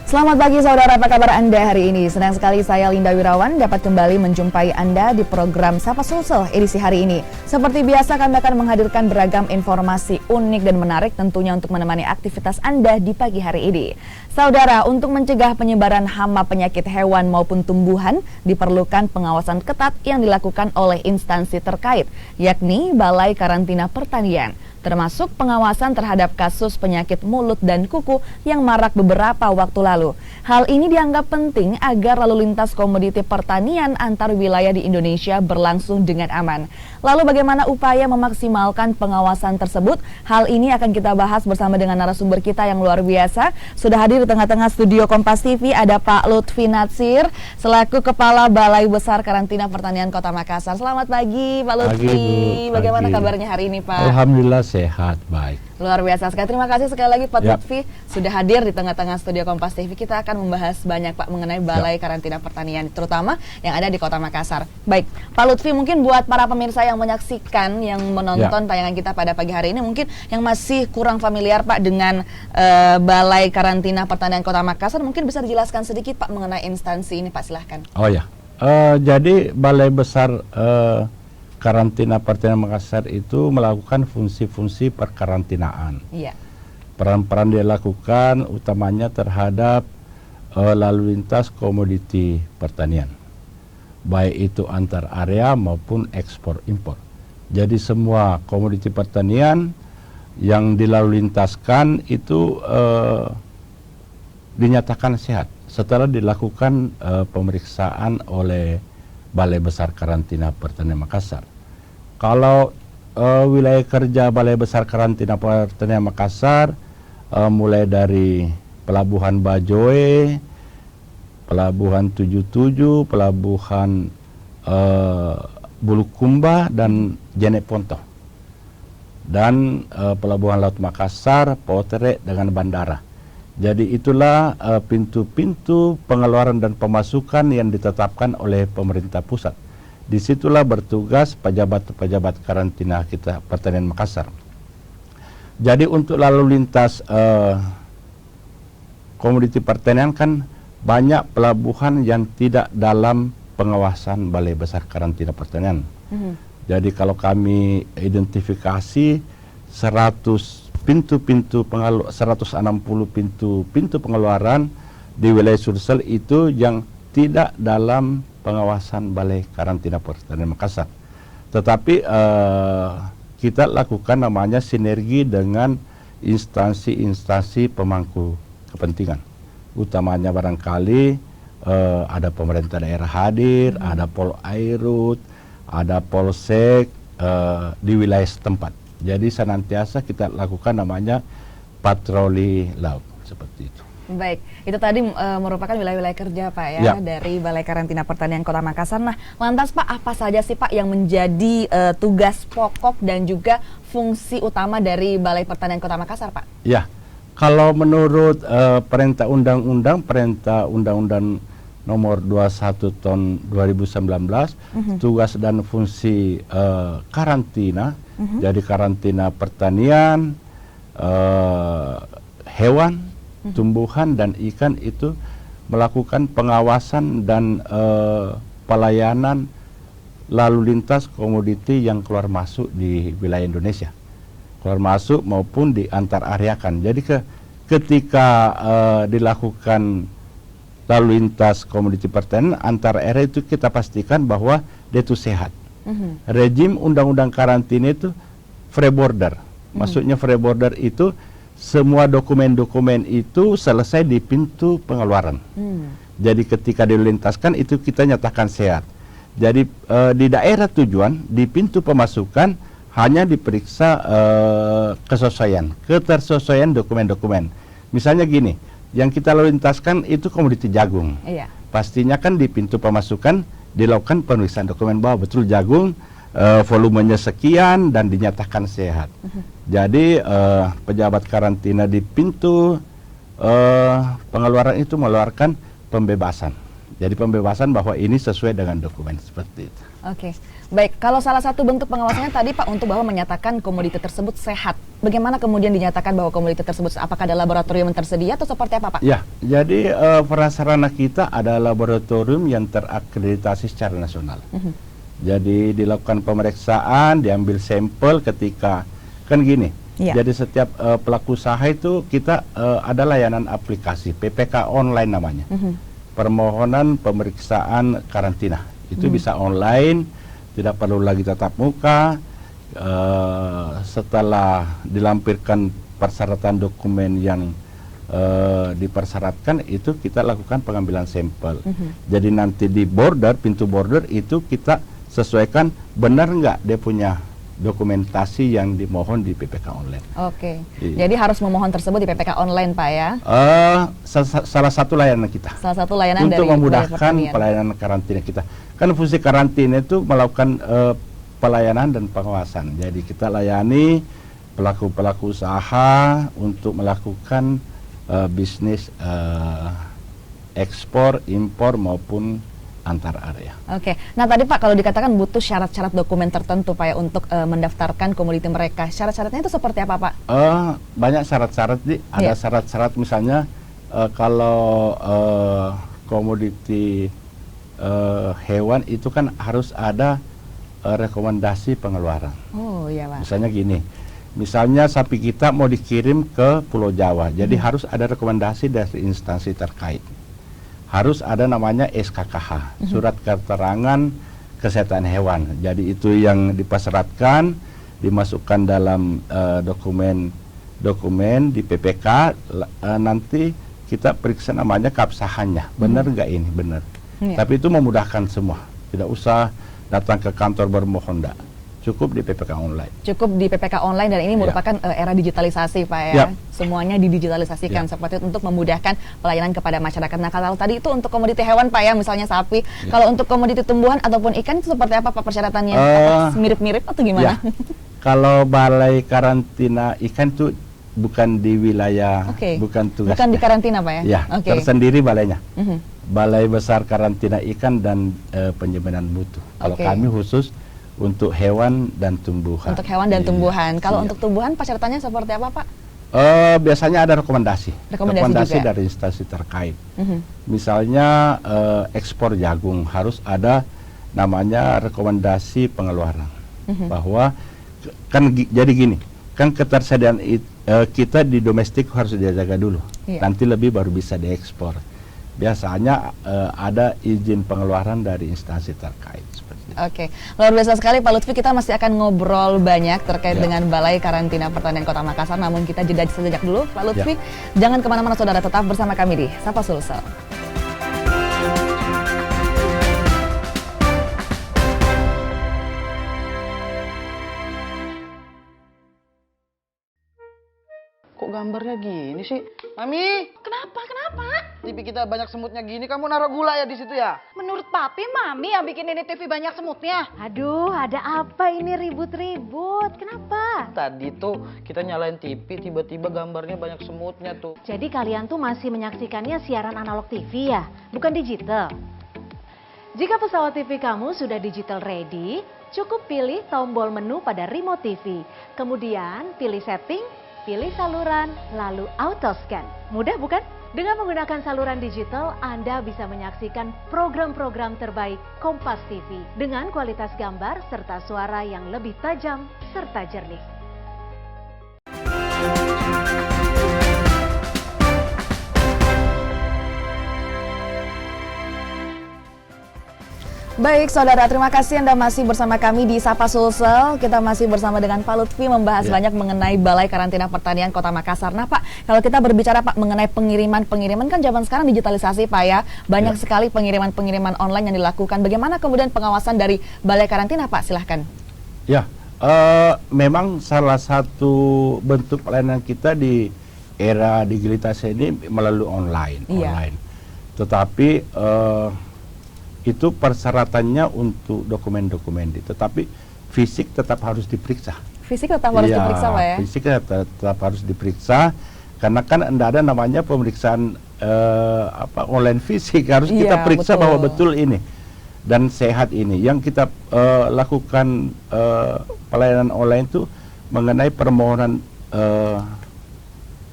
Selamat pagi saudara, apa kabar Anda hari ini? Senang sekali saya Linda Wirawan dapat kembali menjumpai Anda di program Sapa Sulsel edisi hari ini. Seperti biasa kami akan menghadirkan beragam informasi unik dan menarik tentunya untuk menemani aktivitas Anda di pagi hari ini. Saudara, untuk mencegah penyebaran hama penyakit hewan maupun tumbuhan diperlukan pengawasan ketat yang dilakukan oleh instansi terkait, yakni Balai Karantina Pertanian. Termasuk pengawasan terhadap kasus penyakit mulut dan kuku yang marak beberapa waktu lalu. Hal ini dianggap penting agar lalu lintas komoditi pertanian antar wilayah di Indonesia berlangsung dengan aman. Lalu bagaimana upaya memaksimalkan pengawasan tersebut? Hal ini akan kita bahas bersama dengan narasumber kita yang luar biasa. Sudah hadir di tengah-tengah studio Kompas TV ada Pak Lutfi Natsir selaku Kepala Balai Besar Karantina Pertanian Kota Makassar. Selamat pagi Pak Lutfi. Pagi, Bu. Bagaimana Pagi. kabarnya hari ini Pak? Alhamdulillah sehat, baik. Luar biasa sekali. Terima kasih sekali lagi Pak Ya. Lutfi sudah hadir di tengah-tengah studio Kompas TV. Kita akan membahas banyak Pak mengenai Balai Karantina Pertanian, terutama yang ada di Kota Makassar. Baik, Pak Lutfi, mungkin buat para pemirsa yang menyaksikan, yang menonton tayangan kita pada pagi hari ini, mungkin yang masih kurang familiar Pak dengan Balai Karantina Pertanian Kota Makassar, mungkin bisa dijelaskan sedikit Pak mengenai instansi ini Pak, silahkan. Oh ya, jadi Balai Besar Karantina Pertanian Makassar itu melakukan fungsi-fungsi perkarantinaan. Iya. Peran-peran dia lakukan utamanya terhadap lalu lintas komoditi pertanian, baik itu antar area maupun ekspor impor. Jadi semua komoditi pertanian yang dilalu lintaskan itu dinyatakan sehat setelah dilakukan pemeriksaan oleh Balai Besar Karantina Pertanian Makassar. Kalau wilayah kerja Balai Besar Karantina Pertanian Makassar mulai dari Pelabuhan Bajoe, Pelabuhan 77, Pelabuhan Bulukumba dan Jeneponto, dan Pelabuhan Laut Makassar, Potere dengan bandara. Jadi itulah pintu-pintu pengeluaran dan pemasukan yang ditetapkan oleh pemerintah pusat. Disitulah bertugas pejabat-pejabat karantina kita Pertanian Makassar. Jadi untuk lalu lintas komoditi pertanian kan banyak pelabuhan yang tidak dalam pengawasan Balai Besar Karantina Pertanian. Jadi kalau kami identifikasi 160 pintu pengeluaran di wilayah Sulsel itu yang tidak dalam pengawasan Balai Karantina Pertanian Makassar. Tetapi kita lakukan namanya sinergi dengan instansi-instansi pemangku kepentingan. Utamanya barangkali ada pemerintah daerah hadir, ada Polairut, ada Polsek di wilayah setempat. Jadi senantiasa kita lakukan namanya patroli laut seperti itu. Baik, itu tadi merupakan wilayah-wilayah kerja Pak ya, dari Balai Karantina Pertanian Kota Makassar. Nah, lantas Pak, apa saja sih Pak yang menjadi tugas pokok dan juga fungsi utama dari Balai Pertanian Kota Makassar Pak? Ya, kalau menurut perintah undang-undang nomor 21 tahun 2019, tugas dan fungsi karantina, jadi karantina pertanian, hewan, tumbuhan dan ikan itu melakukan pengawasan dan pelayanan lalu lintas komoditi yang keluar masuk di wilayah Indonesia, keluar masuk maupun di antar areakan. Jadi ketika dilakukan lalu lintas komoditi pertanian antar area itu kita pastikan bahwa dia itu sehat. Rejim undang-undang karantina itu free border. Maksudnya free border itu semua dokumen-dokumen itu selesai di pintu pengeluaran. Jadi ketika dilintaskan itu kita nyatakan sehat. Jadi di daerah tujuan di pintu pemasukan hanya diperiksa ketersesuaian dokumen-dokumen. Misalnya gini, yang kita lalu lintaskan itu komoditi jagung. Pastinya kan di pintu pemasukan dilakukan pemeriksaan dokumen bahwa betul jagung volumenya sekian dan dinyatakan sehat. Jadi pejabat karantina di pintu pengeluaran itu mengeluarkan pembebasan. Jadi pembebasan bahwa ini sesuai dengan dokumen seperti itu. Oke, baik. Kalau salah satu bentuk pengawasannya tadi Pak untuk bahwa menyatakan komoditi tersebut sehat. Bagaimana kemudian dinyatakan bahwa komoditi tersebut, apakah ada laboratorium yang tersedia atau seperti apa Pak? Ya, jadi prasarana kita ada laboratorium yang terakreditasi secara nasional. Jadi dilakukan pemeriksaan, diambil sampel ketika, kan gini. Jadi setiap pelaku usaha itu kita ada layanan aplikasi, PPK online namanya. Permohonan pemeriksaan karantina. Itu bisa online, tidak perlu lagi tatap muka. Setelah dilampirkan persyaratan dokumen yang dipersyaratkan, itu kita lakukan pengambilan sampel. Jadi nanti di border, pintu border itu kita sesuaikan benar nggak dia punya dokumentasi yang dimohon di PPK online. Oke, jadi harus memohon tersebut di PPK online Pak ya? Salah satu layanan kita. Salah satu layanan untuk dari memudahkan pelayanan karantina kita. Kan fungsi karantina itu melakukan pelayanan dan pengawasan. Jadi kita layani pelaku-pelaku usaha untuk melakukan bisnis ekspor, impor maupun antar area. Oke, nah tadi Pak kalau dikatakan butuh syarat-syarat dokumen tertentu Pak ya untuk mendaftarkan komoditi mereka. Syarat-syaratnya itu seperti apa Pak? Banyak syarat-syarat, ada syarat-syarat misalnya kalau komoditi hewan itu kan harus ada rekomendasi pengeluaran. Oh iya Pak. Misalnya gini, misalnya sapi kita mau dikirim ke Pulau Jawa, jadi harus ada rekomendasi dari instansi terkait. Harus ada namanya SKKH, surat keterangan kesehatan hewan. Jadi itu yang dipersyaratkan, dimasukkan dalam dokumen di PPK, nanti kita periksa namanya keabsahannya, benar nggak ini, benar. Tapi itu memudahkan semua, tidak usah datang ke kantor bermohon, enggak. Cukup di PPK online. Cukup di PPK online dan ini merupakan era digitalisasi Pak ya. Semuanya didigitalisasikan seperti itu untuk memudahkan pelayanan kepada masyarakat. Nah kalau tadi itu untuk komoditi hewan Pak ya, misalnya sapi. Kalau untuk komoditi tumbuhan ataupun ikan itu seperti apa Pak persyaratannya? Mirip-mirip atau gimana? Kalau balai karantina ikan itu bukan di wilayah, bukan tugas. Bukan di karantina Pak ya? Ya, tersendiri balainya. Balai Besar Karantina Ikan dan Penjaminan Mutu. Kalau kami khusus untuk hewan dan tumbuhan. Untuk hewan dan tumbuhan. Kalau untuk tumbuhan persyaratannya seperti apa Pak? Biasanya ada rekomendasi dari instansi terkait. Misalnya ekspor jagung harus ada namanya rekomendasi pengeluaran. Bahwa kan jadi gini, kan ketersediaan kita di domestik harus dijaga dulu. Nanti lebih baru bisa diekspor. Biasanya ada izin pengeluaran dari instansi terkait. Oke, luar biasa sekali Pak Lutfi. Kita masih akan ngobrol banyak terkait dengan Balai Karantina Pertanian Kota Makassar. Namun kita jeda sejak dulu Pak Lutfi. Jangan kemana-mana saudara, tetap bersama kami di Sapa Sulsel. Kok gambarnya gini sih? Mami! Kenapa? TV kita banyak semutnya gini, kamu naruh gula ya di situ ya? Menurut Papi, Mami yang bikin ini TV banyak semutnya. Aduh, ada apa ini ribut-ribut? Kenapa? Tadi tuh kita nyalain TV, tiba-tiba gambarnya banyak semutnya tuh. Jadi kalian tuh masih menyaksikannya siaran analog TV ya? Bukan digital? Jika pesawat TV kamu sudah digital ready, cukup pilih tombol menu pada remote TV. Kemudian pilih setting, pilih saluran, lalu auto scan. Mudah bukan? Dengan menggunakan saluran digital, Anda bisa menyaksikan program-program terbaik Kompas TV dengan kualitas gambar serta suara yang lebih tajam serta jernih. Baik saudara, terima kasih Anda masih bersama kami di Sapa Sulsel. Kita masih bersama dengan Pak Lutfi membahas banyak mengenai Balai Karantina Pertanian Kota Makassar. Nah Pak, kalau kita berbicara Pak mengenai pengiriman kan zaman sekarang digitalisasi Pak ya. Banyak sekali pengiriman online yang dilakukan. Bagaimana kemudian pengawasan dari Balai Karantina Pak? Silahkan. Ya, memang salah satu bentuk pelayanan kita di era digitalisasi ini melalui online. Tetapi itu persyaratannya untuk dokumen-dokumen, tetapi fisik tetap harus diperiksa. Fisik tetap harus diperiksa Pak ya? Fisik tetap harus diperiksa, karena kan tidak ada namanya pemeriksaan online fisik, harus kita Iya, periksa betul. bahwa betul ini dan sehat ini. Yang kita lakukan pelayanan online itu mengenai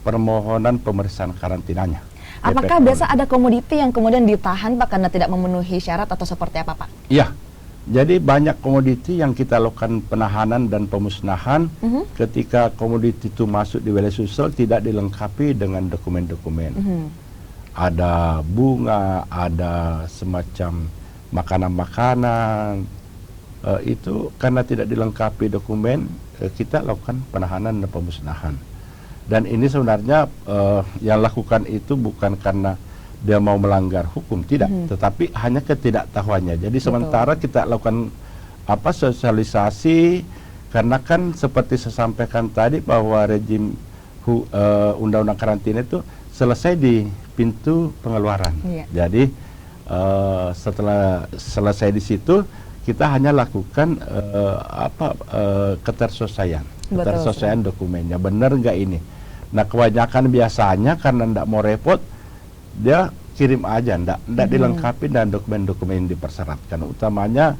permohonan pemeriksaan karantinanya. Apakah DPK biasa ada komoditi yang kemudian ditahan Pak karena tidak memenuhi syarat atau seperti apa Pak? Ya, jadi banyak komoditi yang kita lakukan penahanan dan pemusnahan ketika komoditi itu masuk di wilayah Sulsel tidak dilengkapi dengan dokumen-dokumen. Ada bunga, ada semacam makanan-makanan, itu karena tidak dilengkapi dokumen, kita lakukan penahanan dan pemusnahan. Dan ini sebenarnya yang lakukan itu bukan karena dia mau melanggar hukum, tidak, tetapi hanya ketidaktahuannya. Jadi sementara kita lakukan sosialisasi, karena kan seperti saya sampaikan tadi bahwa rejim undang-undang karantina itu selesai di pintu pengeluaran. Jadi setelah selesai di situ, kita hanya lakukan keterselesaian dokumennya, benar nggak ini. Nah, kebanyakan biasanya karena nggak mau repot, dia kirim aja, nggak dilengkapi dan dokumen-dokumen yang dipersyaratkan, utamanya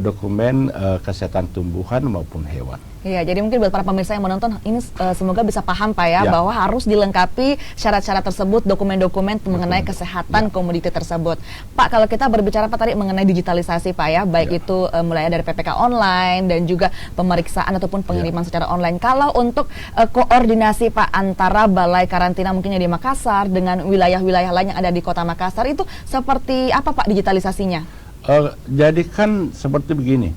dokumen kesehatan tumbuhan maupun hewan. Iya, jadi mungkin buat para pemirsa yang menonton ini semoga bisa paham Pak ya, bahwa harus dilengkapi syarat-syarat tersebut, dokumen-dokumen mengenai kesehatan komoditi tersebut. Pak, kalau kita berbicara Pak tadi mengenai digitalisasi Pak ya, baik itu mulai dari PPK online dan juga pemeriksaan ataupun pengiriman secara online. Kalau untuk koordinasi Pak antara balai karantina mungkinnya di Makassar dengan wilayah-wilayah lain yang ada di Kota Makassar itu seperti apa Pak digitalisasinya? Jadi kan seperti begini.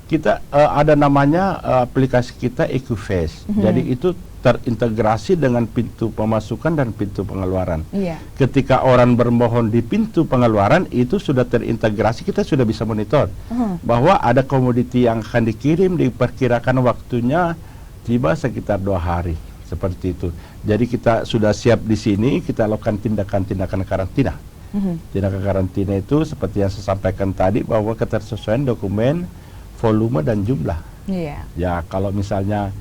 Kita ada namanya aplikasi kita EQFace. Jadi itu terintegrasi dengan pintu pemasukan dan pintu pengeluaran. Ketika orang bermohon di pintu pengeluaran itu sudah terintegrasi, kita sudah bisa monitor bahwa ada komoditi yang akan dikirim, diperkirakan waktunya tiba sekitar 2 hari, seperti itu. Jadi kita sudah siap di sini, kita lakukan tindakan-tindakan karantina. Tindakan karantina itu seperti yang saya sampaikan tadi, bahwa ketersesuaian dokumen, volume dan jumlah. Ya, kalau misalnya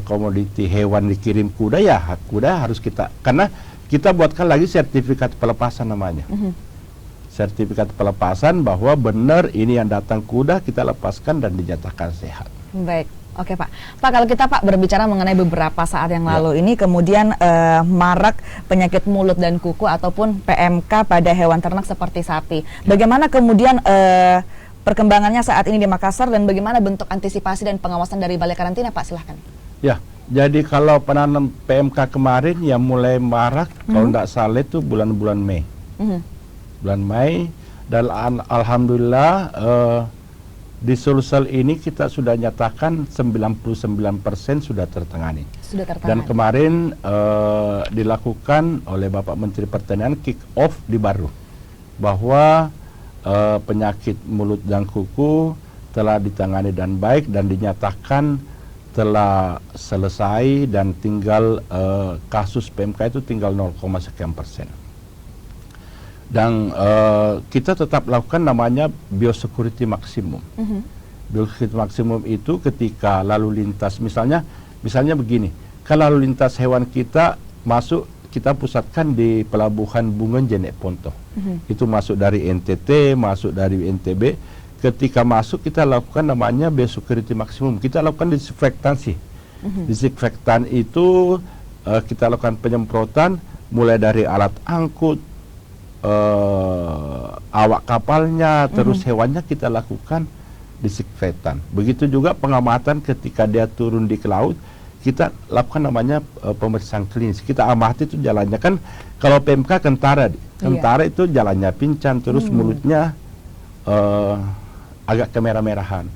komoditi hewan dikirim kuda, ya kuda harus kita, karena kita buatkan lagi sertifikat pelepasan namanya. Sertifikat pelepasan bahwa benar ini yang datang kuda, kita lepaskan dan dinyatakan sehat. Baik. Oke Pak. Pak, kalau kita Pak berbicara mengenai beberapa saat yang lalu ini kemudian marak penyakit mulut dan kuku ataupun PMK pada hewan ternak seperti sapi. Bagaimana kemudian perkembangannya saat ini di Makassar dan bagaimana bentuk antisipasi dan pengawasan dari Balai Karantina Pak, silahkan. Ya, jadi kalau penanam PMK kemarin yang mulai marak, kalau tidak salah itu bulan-bulan Mei. Bulan Mei, dan alhamdulillah di Sulsel ini kita sudah nyatakan 99% sudah tertangani. Dan kemarin dilakukan oleh Bapak Menteri Pertanian kick off di Baru, bahwa penyakit mulut dan kuku telah ditangani dan baik dan dinyatakan telah selesai, dan tinggal kasus PMK itu tinggal 0, sekian persen. Dan kita tetap lakukan namanya biosecurity maksimum. Biosecurity maksimum itu ketika lalu lintas, misalnya begini, kalau lalu lintas hewan kita masuk, kita pusatkan di Pelabuhan Bungen Jenek Ponto. Itu masuk dari NTT, masuk dari NTB. Ketika masuk kita lakukan namanya biosecurity maksimum. Kita lakukan disinfektansi. Disinfektan itu kita lakukan penyemprotan mulai dari alat angkut, awak kapalnya, terus hewannya kita lakukan disinfektan. Begitu juga pengamatan ketika dia turun di laut, kita lakukan namanya pemeriksaan klinis. Kita amati itu jalannya, kan kalau PMK kentara itu jalannya pincang, terus mulutnya agak kemerah-merahan.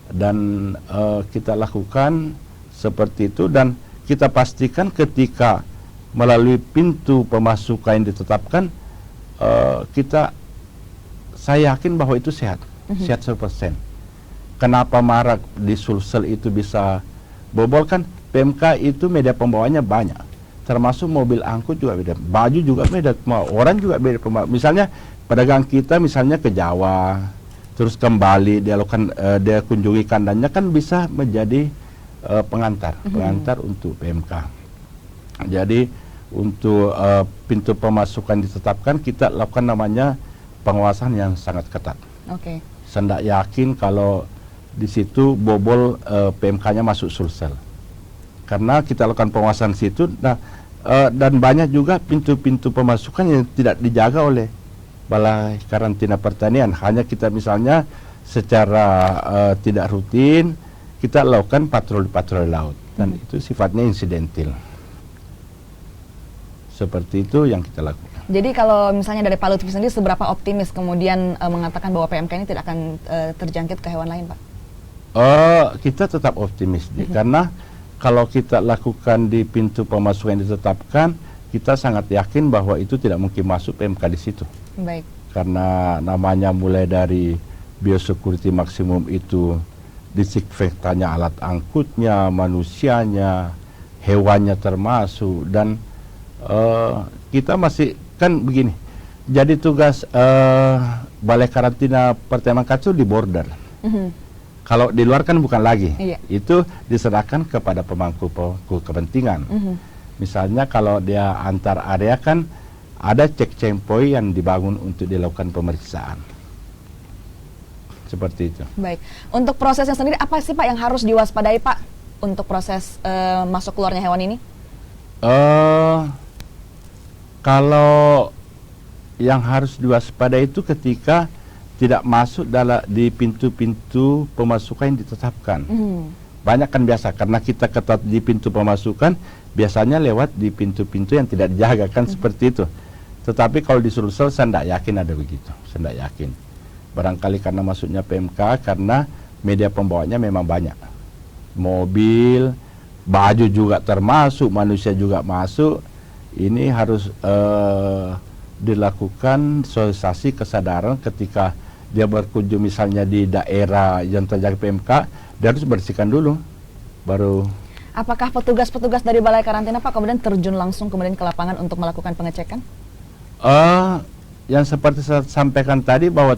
Dan kita lakukan seperti itu, dan kita pastikan ketika melalui pintu pemasukan yang ditetapkan, saya yakin bahwa itu sehat, sehat 100%. Kenapa marak di Sulsel itu bisa bobol, kan PMK itu media pembawanya banyak, termasuk mobil angkut juga beda, baju juga beda, orang juga beda pembawa. Misalnya pedagang kita misalnya ke Jawa, terus kembali dia lakukan dia kunjungi kandangnya, kan bisa menjadi pengantar untuk PMK. Jadi untuk pintu pemasukan ditetapkan, kita lakukan namanya pengawasan yang sangat ketat. Oke. Saya tidak yakin kalau di situ bobol PMK-nya masuk Sulsel. Karena kita lakukan pengawasan situ, dan banyak juga pintu-pintu pemasukan yang tidak dijaga oleh Balai Karantina Pertanian. Hanya kita misalnya secara tidak rutin kita lakukan patroli-patroli laut, dan itu sifatnya insidentil. Seperti itu yang kita lakukan. Jadi kalau misalnya dari Pak Lutfi sendiri, seberapa optimis kemudian mengatakan bahwa PMK ini tidak akan terjangkit ke hewan lain, Pak? Kita tetap optimis, karena kalau kita lakukan di pintu pemasukan yang ditetapkan, kita sangat yakin bahwa itu tidak mungkin masuk PMK di situ. Baik. Karena namanya mulai dari biosecurity maksimum itu disinfektannya, alat angkutnya, manusianya, hewannya termasuk, dan kita masih kan begini. Jadi tugas Balai Karantina Pertanian Kacau di border. Kalau di luar kan bukan lagi. Iya. Itu diserahkan kepada pemangku kepentingan. Misalnya kalau dia antar area kan ada checkpoint yang dibangun untuk dilakukan pemeriksaan. Seperti itu. Baik. Untuk prosesnya sendiri, apa sih Pak yang harus diwaspadai Pak untuk proses masuk keluarnya hewan ini? Kalau yang harus diwaspadai itu ketika tidak masuk di pintu-pintu pemasukan yang ditetapkan. Banyak kan biasa, karena kita ketat di pintu pemasukan, biasanya lewat di pintu-pintu yang tidak dijaga kan, seperti itu. Tetapi kalau di Sulsel, saya tidak yakin ada begitu. Saya tidak yakin. Barangkali karena masuknya PMK, karena media pembawanya memang banyak. Mobil, baju juga termasuk, manusia juga masuk. Ini harus dilakukan sosialisasi kesadaran ketika dia berkunjung misalnya di daerah yang terjadi PMK, dia harus bersihkan dulu, baru. Apakah petugas-petugas dari Balai Karantina Pak kemudian terjun langsung kemudian ke lapangan untuk melakukan pengecekan? Yang seperti saya sampaikan tadi, bahwa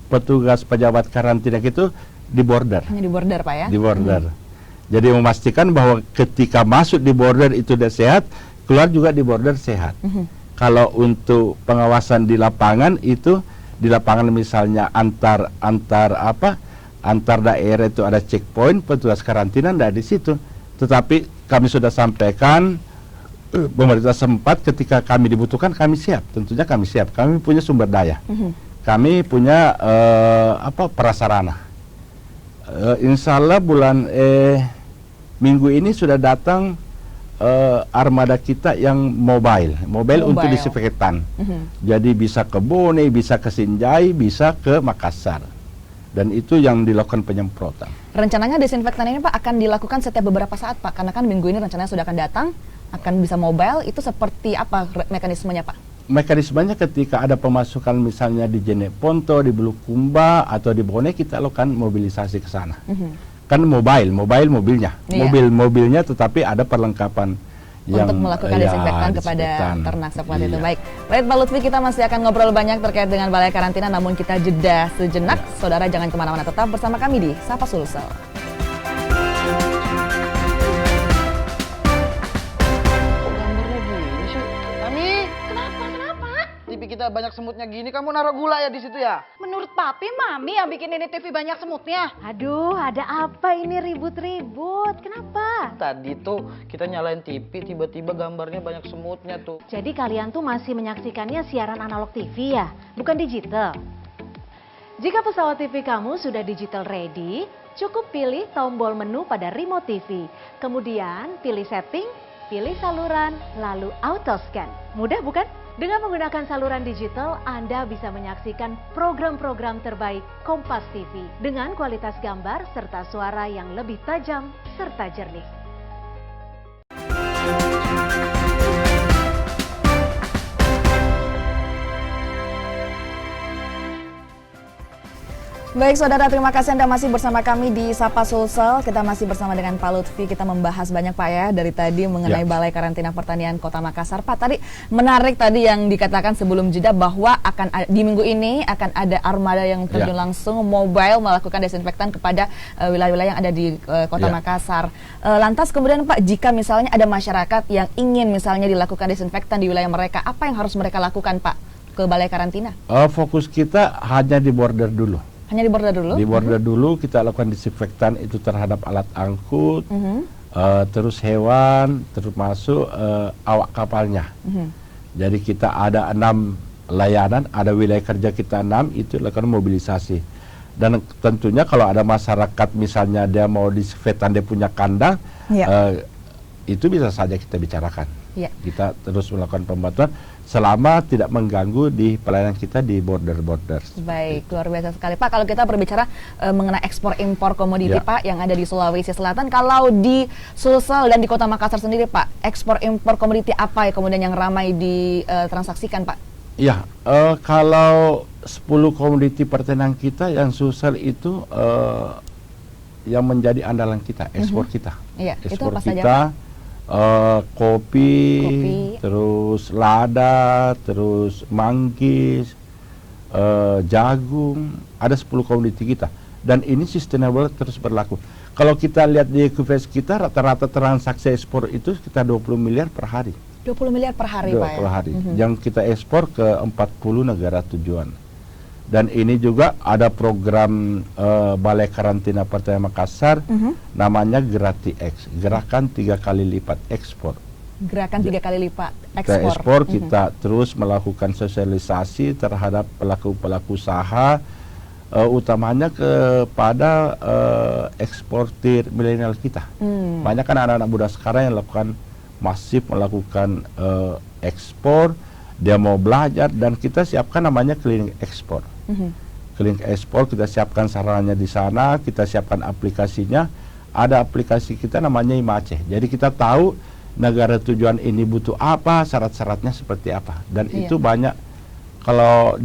petugas pejabat karantina itu di border. Hanya di border Pak ya? Di border. Jadi memastikan bahwa ketika masuk di border itu sudah sehat, keluar juga di border sehat. Kalau untuk pengawasan di lapangan itu, di lapangan misalnya antar daerah itu ada checkpoint, petugas karantina tidak di situ. Tetapi kami sudah sampaikan, pemerintah sempat ketika kami dibutuhkan kami siap. Tentunya kami siap. Kami punya sumber daya. Kami punya prasarana. Insya Allah minggu ini sudah datang armada kita yang mobile untuk disinfektan. Jadi bisa ke Bone, bisa ke Sinjai, bisa ke Makassar, dan itu yang dilakukan penyemprotan. Rencananya desinfektan ini Pak akan dilakukan setiap beberapa saat Pak, karena kan minggu ini rencananya sudah akan datang, akan bisa mobile. Itu seperti apa mekanismenya Pak? Mekanismenya ketika ada pemasukan misalnya di Jeneponto, di Bulukumba atau di Bone, kita lakukan mobilisasi ke sana. Kan mobilnya, mobilnya, tetapi ada perlengkapan yang untuk melakukan desinfektan kepada ternak seperti itu. Baik, Pak Lutfi, kita masih akan ngobrol banyak terkait dengan Balai Karantina, namun kita jeda sejenak. Saudara jangan kemana-mana, tetap bersama kami di Sapa Sulsel. Kita banyak semutnya gini, kamu naruh gula ya di situ ya? Menurut Papi, Mami yang bikin ini TV banyak semutnya. Aduh, ada apa ini ribut-ribut? Kenapa? Tadi tuh kita nyalain TV, tiba-tiba gambarnya banyak semutnya tuh. Jadi kalian tuh masih menyaksikannya siaran analog TV ya? Bukan digital? Jika pesawat TV kamu sudah digital ready, cukup pilih tombol menu pada remote TV. Kemudian pilih setting, pilih saluran, lalu auto scan. Mudah bukan? Dengan menggunakan saluran digital, Anda bisa menyaksikan program-program terbaik Kompas TV dengan kualitas gambar serta suara yang lebih tajam serta jernih. Baik saudara, terima kasih Anda masih bersama kami di Sapa Sulsel. Kita masih bersama dengan Pak Lutfi. Kita membahas banyak Pak ya dari tadi mengenai Balai Karantina Pertanian Kota Makassar. Pak, tadi menarik tadi yang dikatakan sebelum jeda bahwa di minggu ini akan ada armada yang terjun langsung mobile melakukan desinfektan kepada wilayah-wilayah yang ada di Kota Makassar. Lantas kemudian Pak, jika misalnya ada masyarakat yang ingin misalnya dilakukan desinfektan di wilayah mereka, apa yang harus mereka lakukan Pak ke Balai Karantina? Fokus kita hanya di border dulu. Hanya di border dulu? Di border dulu kita lakukan disinfektan itu terhadap alat angkut, terus hewan, termasuk awak kapalnya. Jadi kita ada 6 layanan, ada wilayah kerja kita 6, itu lakukan mobilisasi. Dan tentunya kalau ada masyarakat misalnya dia mau disinfektan, dia punya kandang, itu bisa saja kita bicarakan. Kita terus melakukan pembantuan selama tidak mengganggu di pelayanan kita di border-border. Baik, luar biasa sekali Pak. Kalau kita berbicara mengenai ekspor impor komoditi Pak yang ada di Sulawesi Selatan, kalau di Sulsel dan di Kota Makassar sendiri Pak, ekspor impor komoditi apa ya kemudian yang ramai ditransaksikan Pak? Ya, kalau 10 komoditi pertanian kita yang Sulsel itu yang menjadi andalan kita, ekspor kita. Iya, ekspor itu apa saja kita, Pak? Kopi, terus lada, terus manggis, jagung, ada 10 komoditi kita. Dan ini sustainable terus berlaku. Kalau kita lihat di QFS kita, rata-rata transaksi ekspor itu sekitar 20 miliar per hari. 20 miliar per hari Pak ya? Per hari. Yang kita ekspor ke 40 negara tujuan. Dan ini juga ada program Balai Karantina Pertanian Makassar, namanya Gerati X, gerakan 3 kali lipat ekspor. Gerakan 3 kali lipat Kita ekspor. ekspor, kita terus melakukan sosialisasi terhadap pelaku-pelaku usaha, utamanya kepada eksportir milenial kita. Banyak kan anak-anak muda sekarang yang lakukan masif melakukan ekspor, dia mau belajar, dan kita siapkan namanya klinik ekspor. Klinik ekspor kita siapkan sarannya di sana, kita siapkan aplikasinya. Ada aplikasi kita namanya IMACE. Jadi kita tahu negara tujuan ini butuh apa, syarat-syaratnya seperti apa. Dan itu banyak. Kalau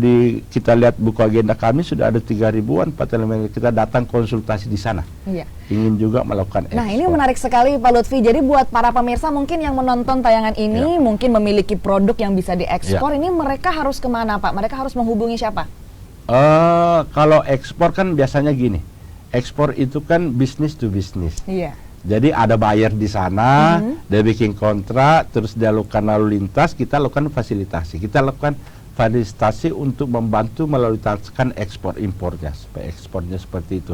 kita lihat buku agenda kami sudah ada 3.000-an petani kita datang konsultasi di sana. Ingin juga melakukan ekspor. Nah, ini menarik sekali Pak Lutfi. Jadi buat para pemirsa mungkin yang menonton tayangan ini mungkin memiliki produk yang bisa diekspor, ini mereka harus kemana Pak? Mereka harus menghubungi siapa? Kalau ekspor kan biasanya gini. Ekspor itu kan bisnis to bisnis. Jadi ada buyer di sana, dia bikin kontrak, terus dia lakukan lalu lintas, kita lakukan fasilitasi. Kita lakukan fasilitasi untuk membantu melalui ekspor impornya, supaya ekspornya seperti itu.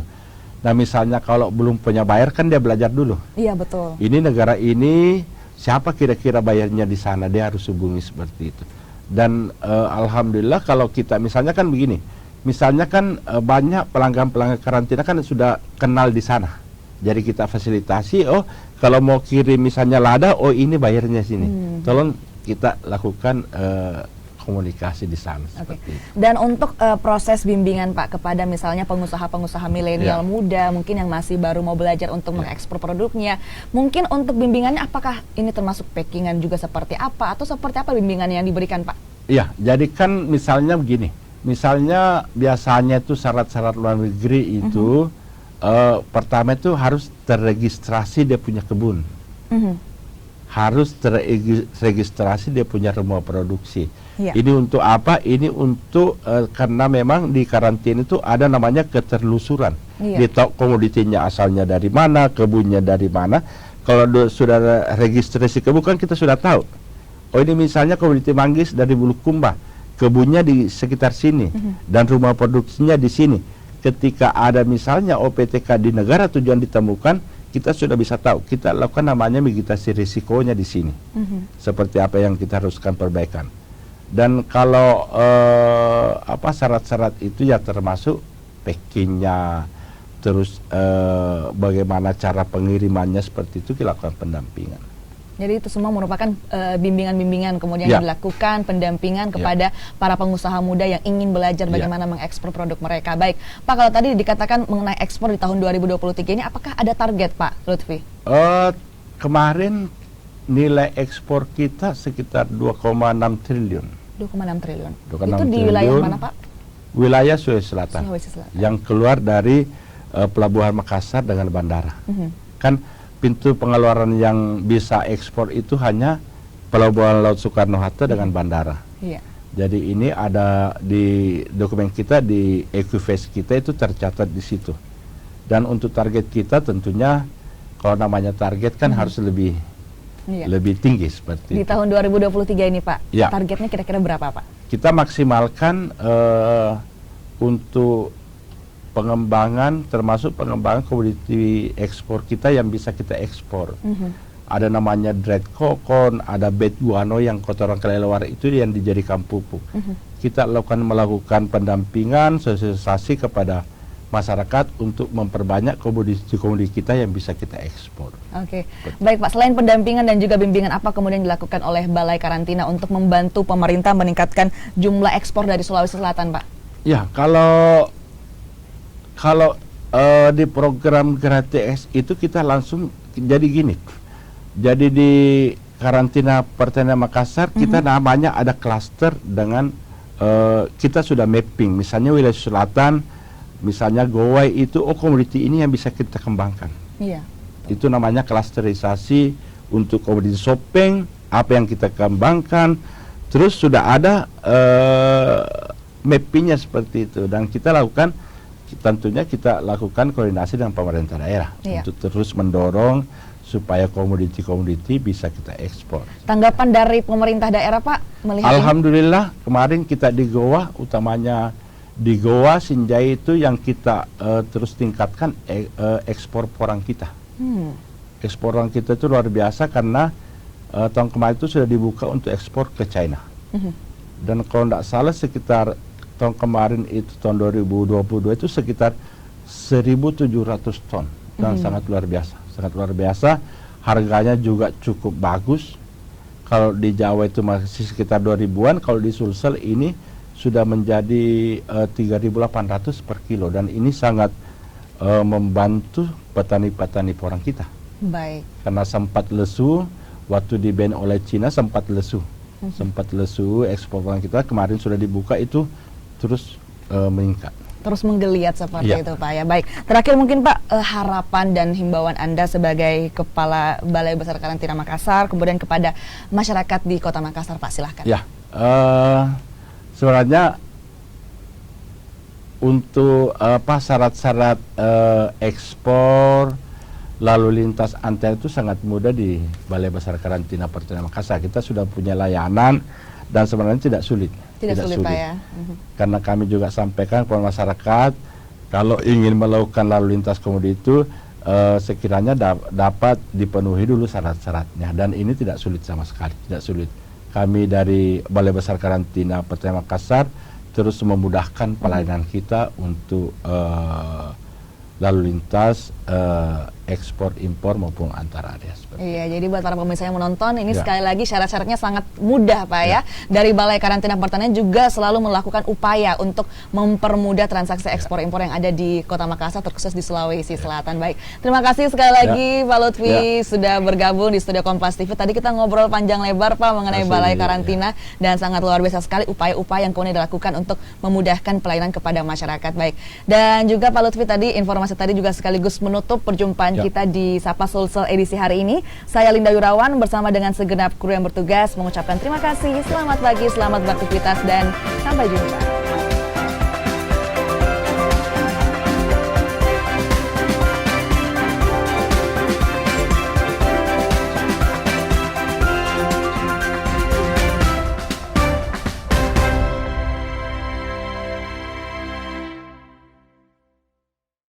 Nah misalnya kalau belum punya buyer kan dia belajar dulu. Iya betul. Ini negara ini siapa kira-kira bayarnya di sana, dia harus hubungi seperti itu. Dan alhamdulillah kalau kita misalnya kan begini, misalnya kan banyak pelanggan-pelanggan karantina kan sudah kenal di sana. Jadi kita fasilitasi, kalau mau kirim misalnya lada, ini bayarnya sini. Tolong kita lakukan komunikasi di sana. Seperti itu. Dan untuk proses bimbingan Pak kepada misalnya pengusaha-pengusaha milenial muda mungkin yang masih baru mau belajar untuk mengekspor produknya, mungkin untuk bimbingannya apakah ini termasuk packingan juga seperti apa atau seperti apa bimbingan yang diberikan Pak? Iya, jadi kan misalnya begini, misalnya biasanya itu syarat-syarat luar negeri itu pertama itu harus terregistrasi dia punya kebun. Harus terregistrasi dia punya rumah produksi. Ini untuk apa? Ini untuk karena memang di karantina itu ada namanya keterlusuran. Dia tahu komoditinya asalnya dari mana, kebunnya dari mana. Kalau sudah registrasi kebun kan kita sudah tahu. Ini misalnya komoditi manggis dari Bulukumba, kebunnya di sekitar sini dan rumah produksinya di sini. Ketika ada misalnya OPTK di negara tujuan ditemukan, kita sudah bisa tahu, kita lakukan namanya mitigasi risikonya di sini. Seperti apa yang kita haruskan perbaikan. Dan kalau syarat-syarat itu ya termasuk packingnya, terus bagaimana cara pengirimannya, seperti itu kita lakukan pendampingan. Jadi itu semua merupakan bimbingan-bimbingan kemudian yang dilakukan pendampingan kepada para pengusaha muda yang ingin belajar bagaimana mengekspor produk mereka. Baik, Pak, kalau tadi dikatakan mengenai ekspor di tahun 2023 ini, apakah ada target Pak Lutfi? Kemarin nilai ekspor kita sekitar 2,6 triliun. 2,6 triliun. 2,6 itu di triliun. wilayah mana Pak? wilayah Sulawesi Selatan, Sulawesi Selatan. yang keluar dari Pelabuhan Makassar dengan bandara. Kan pintu pengeluaran yang bisa ekspor itu hanya Pelabuhan Laut Soekarno-Hatta dengan bandara. Iya. Jadi ini ada di dokumen kita, di Equifax kita itu tercatat di situ. Dan untuk target kita tentunya, kalau namanya target kan harus lebih tinggi seperti Di itu. tahun 2023 ini Pak, Ya. targetnya kira-kira berapa Pak? Kita maksimalkan untuk pengembangan, termasuk pengembangan komoditi ekspor kita yang bisa kita ekspor. Ada namanya dread kokon, ada bed guano yang kotoran kelelawar itu yang dijadikan pupuk. Kita melakukan pendampingan, sosialisasi kepada masyarakat untuk memperbanyak komoditi kita yang bisa kita ekspor. Oke, baik Pak. Selain pendampingan dan juga bimbingan, apa kemudian dilakukan oleh Balai Karantina untuk membantu pemerintah meningkatkan jumlah ekspor dari Sulawesi Selatan, Pak? Ya, kalau di program gratis itu kita langsung jadi gini. Jadi di karantina pertanian Makassar kita namanya ada klaster dengan kita sudah mapping. Misalnya wilayah selatan, misalnya Gowai itu komoditi ini yang bisa kita kembangkan. Iya. Itu namanya klasterisasi untuk komoditi sopeng, apa yang kita kembangkan. Terus sudah ada mappingnya seperti itu, dan kita lakukan, tentunya kita lakukan koordinasi dengan pemerintah daerah untuk terus mendorong supaya komoditi-komoditi bisa kita ekspor. Tanggapan dari pemerintah daerah Pak melihat Alhamdulillah kemarin kita di Goa, utamanya di Goa Sinjai itu yang kita terus tingkatkan ekspor porang kita. Ekspor porang kita itu luar biasa karena tahun kemarin itu sudah dibuka untuk ekspor ke China. Dan kalau tidak salah sekitar tahun kemarin itu tahun 2022 itu sekitar 1.700 ton dan sangat luar biasa. Sangat luar biasa, harganya juga cukup bagus. Kalau di Jawa itu masih sekitar 2.000-an, kalau di Sulsel ini sudah menjadi 3.800 per kilo, dan ini sangat membantu petani-petani porang kita. Baik. Karena sempat lesu, waktu di ban oleh Cina sempat lesu. Sempat lesu ekspor porang kita, kemarin sudah dibuka itu terus meningkat. Terus menggeliat seperti itu Pak ya. Baik, terakhir mungkin Pak, harapan dan himbauan Anda sebagai Kepala Balai Besar Karantina Makassar, kemudian kepada masyarakat di Kota Makassar Pak, silahkan. Ya, sebenarnya untuk syarat-syarat ekspor lalu lintas antar itu sangat mudah di Balai Besar Karantina Pertanian Makassar. Kita sudah punya layanan dan sebenarnya tidak sulit. Tidak sulit Pak ya. Karena kami juga sampaikan kepada masyarakat, kalau ingin melakukan lalu lintas komoditi itu sekiranya dapat dipenuhi dulu syarat-syaratnya, dan ini tidak sulit sama sekali, tidak sulit. Kami dari Balai Besar Karantina Pertanian Makassar terus memudahkan pelayanan kita untuk lalu lintas ekspor impor maupun antar area. Iya, jadi buat para pemirsa yang menonton ini sekali lagi syarat-syaratnya sangat mudah Pak ya. Dari Balai Karantina Pertanian juga selalu melakukan upaya untuk mempermudah transaksi ekspor impor yang ada di Kota Makassar, terkhusus di Sulawesi Selatan. Baik, terima kasih sekali lagi Pak Lutfi sudah bergabung di studio Kompas TV. Tadi kita ngobrol panjang lebar Pak mengenai Balai Karantina dan sangat luar biasa sekali upaya-upaya yang kemudian dilakukan untuk memudahkan pelayanan kepada masyarakat. Baik, dan juga Pak Lutfi tadi informasi tadi juga sekaligus menutup perjumpaan kita di Sapa Sulsel edisi hari ini. Saya Linda Wirawan bersama dengan segenap kru yang bertugas mengucapkan terima kasih, selamat pagi, selamat beraktivitas, dan sampai jumpa.